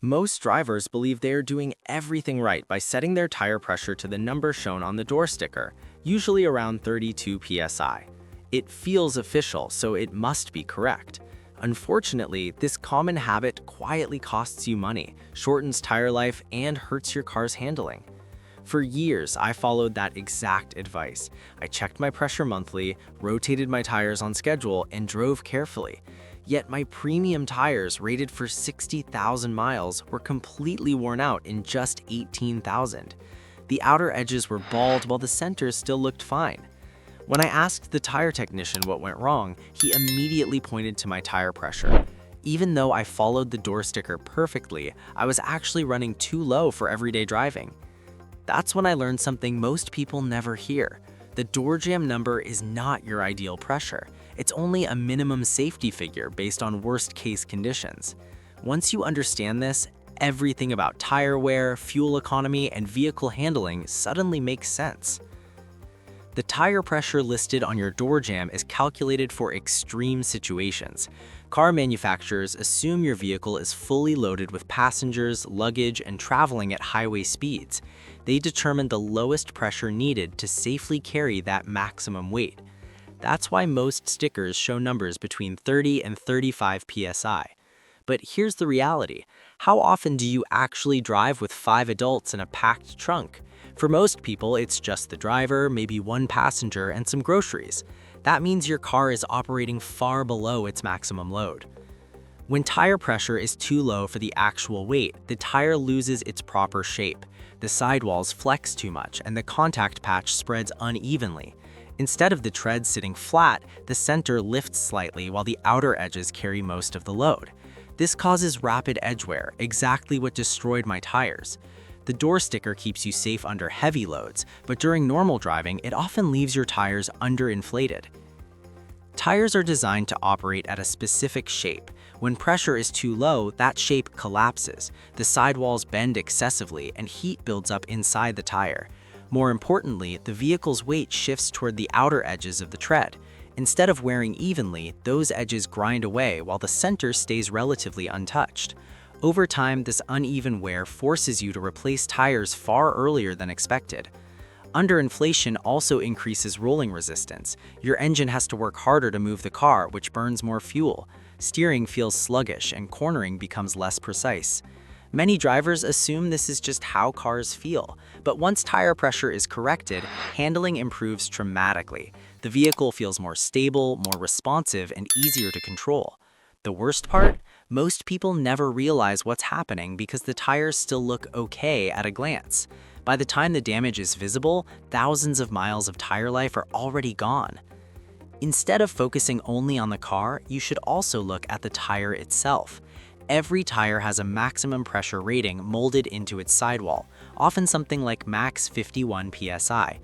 Most drivers believe they are doing everything right by setting their tire pressure to the number shown on the door sticker, usually around 32 psi. It feels official, so it must be correct. Unfortunately, this common habit quietly costs you money, shortens tire life, and hurts your car's handling. For years, I followed that exact advice. I checked my pressure monthly, rotated my tires on schedule, and drove carefully. Yet my premium tires, rated for 60,000 miles, were completely worn out in just 18,000. The outer edges were bald while the centers still looked fine. When I asked the tire technician what went wrong, he immediately pointed to my tire pressure. Even though I followed the door sticker perfectly, I was actually running too low for everyday driving. That's when I learned something most people never hear. The door jam number is not your ideal pressure. It's only a minimum safety figure based on worst-case conditions. Once you understand this, everything about tire wear, fuel economy, and vehicle handling suddenly makes sense. The tire pressure listed on your door jam is calculated for extreme situations. Car manufacturers assume your vehicle is fully loaded with passengers, luggage, and traveling at highway speeds. They determine the lowest pressure needed to safely carry that maximum weight. That's why most stickers show numbers between 30 and 35 psi. But here's the reality. How often do you actually drive with 5 adults in a packed trunk? For most people, it's just the driver, maybe one passenger, and some groceries. That means your car is operating far below its maximum load. When tire pressure is too low for the actual weight, the tire loses its proper shape. The sidewalls flex too much, and the contact patch spreads unevenly. Instead of the tread sitting flat, the center lifts slightly while the outer edges carry most of the load. This causes rapid edge wear, exactly what destroyed my tires. The door sticker keeps you safe under heavy loads, but during normal driving, it often leaves your tires underinflated. Tires are designed to operate at a specific shape. When pressure is too low, that shape collapses. The sidewalls bend excessively, and heat builds up inside the tire. More importantly, the vehicle's weight shifts toward the outer edges of the tread. Instead of wearing evenly, those edges grind away while the center stays relatively untouched. Over time, this uneven wear forces you to replace tires far earlier than expected. Underinflation also increases rolling resistance. Your engine has to work harder to move the car, which burns more fuel. Steering feels sluggish, and cornering becomes less precise. Many drivers assume this is just how cars feel, but once tire pressure is corrected, handling improves dramatically. The vehicle feels more stable, more responsive, and easier to control. The worst part? Most people never realize what's happening because the tires still look okay at a glance. By the time the damage is visible, thousands of miles of tire life are already gone. Instead of focusing only on the car, you should also look at the tire itself. Every tire has a maximum pressure rating molded into its sidewall, often something like max 51 psi.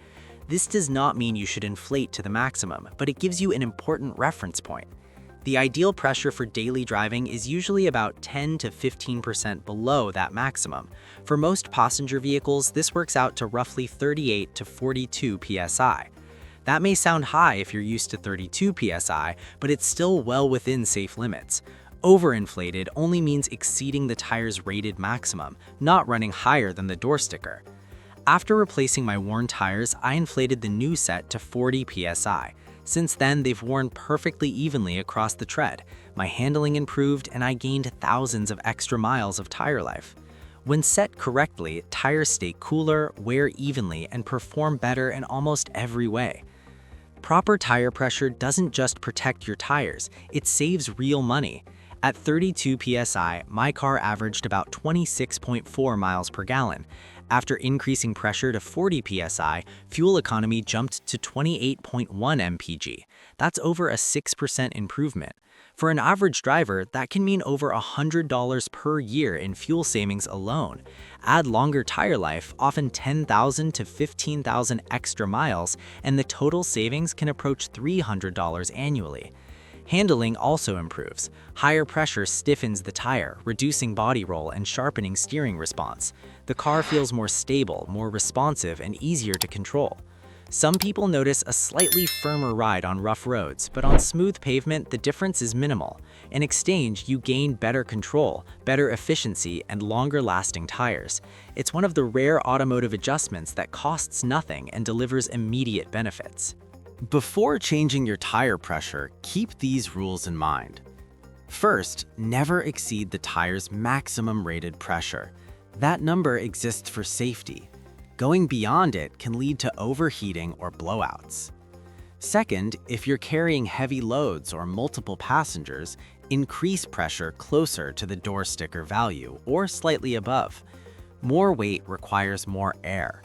This does not mean you should inflate to the maximum, but it gives you an important reference point. The ideal pressure for daily driving is usually about 10 to 15% below that maximum. For most passenger vehicles, this works out to roughly 38 to 42 psi. That may sound high if you're used to 32 psi, but it's still well within safe limits. Overinflated only means exceeding the tire's rated maximum, not running higher than the door sticker. After replacing my worn tires, I inflated the new set to 40 psi. Since then, they've worn perfectly evenly across the tread. My handling improved, and I gained thousands of extra miles of tire life. When set correctly, tires stay cooler, wear evenly, and perform better in almost every way. Proper tire pressure doesn't just protect your tires, it saves real money. At 32 psi, my car averaged about 26.4 miles per gallon. After increasing pressure to 40 psi, fuel economy jumped to 28.1 mpg. That's over a 6% improvement. For an average driver, that can mean over $100 per year in fuel savings alone. Add longer tire life, often 10,000 to 15,000 extra miles, and the total savings can approach $300 annually. Handling also improves. Higher pressure stiffens the tire, reducing body roll and sharpening steering response. The car feels more stable, more responsive, and easier to control. Some people notice a slightly firmer ride on rough roads, but on smooth pavement, the difference is minimal. In exchange, you gain better control, better efficiency, and longer-lasting tires. It's one of the rare automotive adjustments that costs nothing and delivers immediate benefits. Before changing your tire pressure, keep these rules in mind. First, never exceed the tire's maximum rated pressure. That number exists for safety. Going beyond it can lead to overheating or blowouts. Second, if you're carrying heavy loads or multiple passengers, increase pressure closer to the door sticker value or slightly above. More weight requires more air.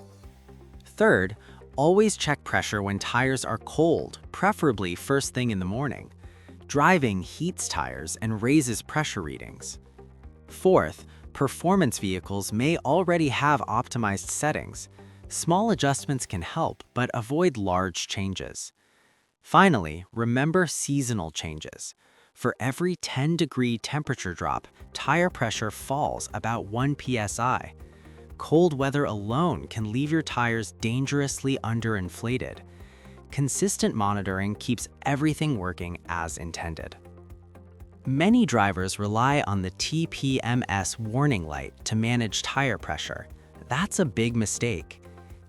Third, always check pressure when tires are cold, preferably first thing in the morning. Driving heats tires and raises pressure readings. Fourth, performance vehicles may already have optimized settings. Small adjustments can help, but avoid large changes. Finally, remember seasonal changes. For every 10-degree temperature drop, tire pressure falls about 1 psi. Cold weather alone can leave your tires dangerously underinflated. Consistent monitoring keeps everything working as intended. Many drivers rely on the TPMS warning light to manage tire pressure. That's a big mistake.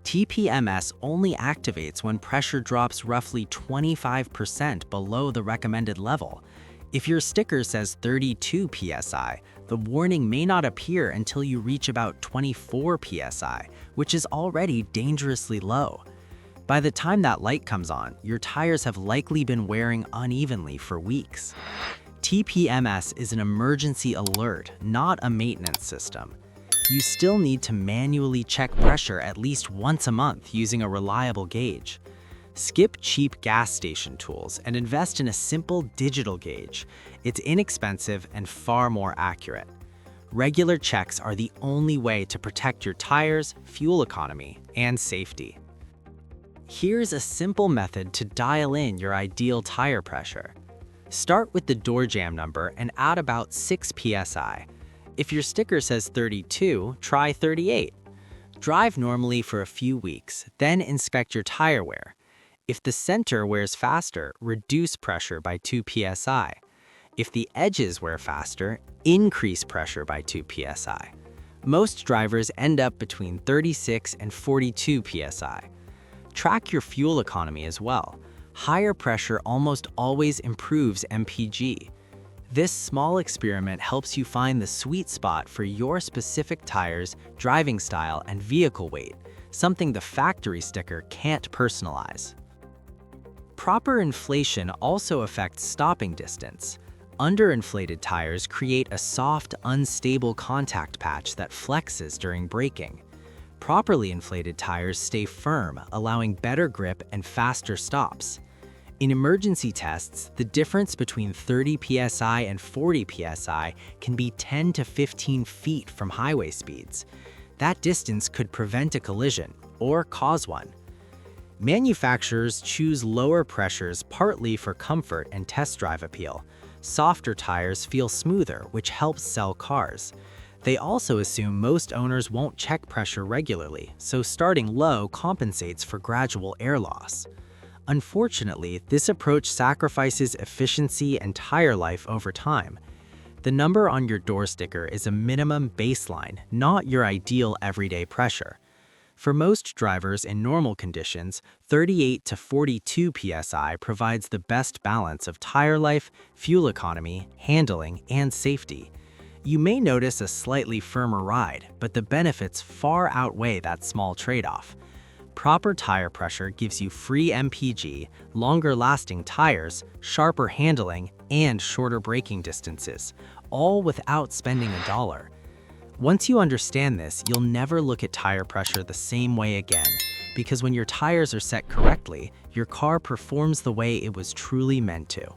TPMS only activates when pressure drops roughly 25% below the recommended level. If your sticker says 32 psi, the warning may not appear until you reach about 24 psi, which is already dangerously low. By the time that light comes on, your tires have likely been wearing unevenly for weeks. TPMS is an emergency alert, not a maintenance system. You still need to manually check pressure at least once a month using a reliable gauge. Skip cheap gas station tools and invest in a simple digital gauge. It's inexpensive and far more accurate. Regular checks are the only way to protect your tires, fuel economy, and safety. Here's a simple method to dial in your ideal tire pressure. Start with the door jamb number and add about 6 psi. If your sticker says 32, try 38. Drive normally for a few weeks, then inspect your tire wear. If the center wears faster, reduce pressure by 2 psi. If the edges wear faster, increase pressure by 2 psi. Most drivers end up between 36 and 42 psi. Track your fuel economy as well. Higher pressure almost always improves MPG. This small experiment helps you find the sweet spot for your specific tires, driving style, and vehicle weight, something the factory sticker can't personalize. Proper inflation also affects stopping distance. Underinflated tires create a soft, unstable contact patch that flexes during braking. Properly inflated tires stay firm, allowing better grip and faster stops. In emergency tests, the difference between 30 psi and 40 psi can be 10 to 15 feet from highway speeds. That distance could prevent a collision or cause one. Manufacturers choose lower pressures partly for comfort and test drive appeal. Softer tires feel smoother, which helps sell cars. They also assume most owners won't check pressure regularly, so starting low compensates for gradual air loss. Unfortunately, this approach sacrifices efficiency and tire life over time. The number on your door sticker is a minimum baseline, not your ideal everyday pressure. For most drivers in normal conditions, 38 to 42 psi provides the best balance of tire life, fuel economy, handling, and safety. You may notice a slightly firmer ride, but the benefits far outweigh that small trade-off. Proper tire pressure gives you free MPG, longer-lasting tires, sharper handling, and shorter braking distances, all without spending a dollar. Once you understand this, you'll never look at tire pressure the same way again, because when your tires are set correctly, your car performs the way it was truly meant to.